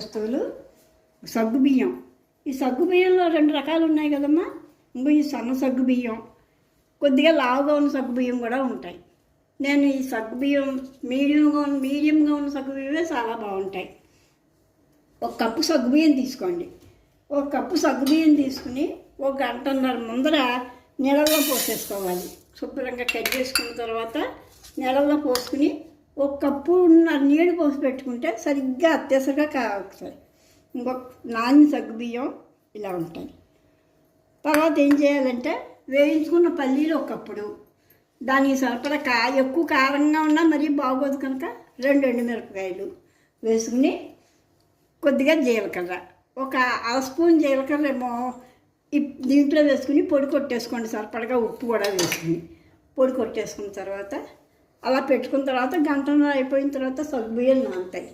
వస్తువులు సగ్గుబియ్యం. ఈ సగ్గుబియ్యంలో 2 రకాలు ఉన్నాయి కదమ్మా. ఇంకో ఈ సన్న సగ్గుబియ్యం, కొద్దిగా లావుగా ఉన్న సగ్గుబియ్యం కూడా ఉంటాయి. నేను ఈ సగ్గుబియ్యం మీడియంగా ఉన్న సగ్గుబియ్యమే చాలా బాగుంటాయి. 1 కప్పు సగ్గుబియ్యం తీసుకోండి. 1 కప్పు సగ్గుబియ్యం తీసుకుని 1 గంటన్నర ముందర నీళ్ళల్లో పోసేసుకోవాలి. శుభ్రంగా కట్ చేసుకున్న తర్వాత నీళ్ళల్లో పోసుకుని 1 కప్పు నీళ్ళు పోసి పెట్టుకుంటే సరిగ్గా అత్యవసరంగా కావాలి. ఇంకొక నాని సగ్గుబియ్యం ఇలా ఉంటాయి. తర్వాత ఏం చేయాలంటే వేయించుకున్న పల్లీలు 1 కప్పుడు, దానికి సరిపడా ఎక్కువ కారంగా ఉన్నా మరీ బాగోదు కనుక 2 ఎండుమిరపకాయలు వేసుకుని కొద్దిగా జీలకర్ర, 1 అర స్పూన్ జీలకర్ర ఏమో దీంట్లో వేసుకుని పొడి కొట్టేసుకోండి. సరిపడగా ఉప్పు కూడా వేసుకుని పొడి కొట్టేసుకున్న తర్వాత అలా పెట్టుకున్న తర్వాత గంటన్నర అయిపోయిన తర్వాత సగ్గుబియ్యం నానుతాయి.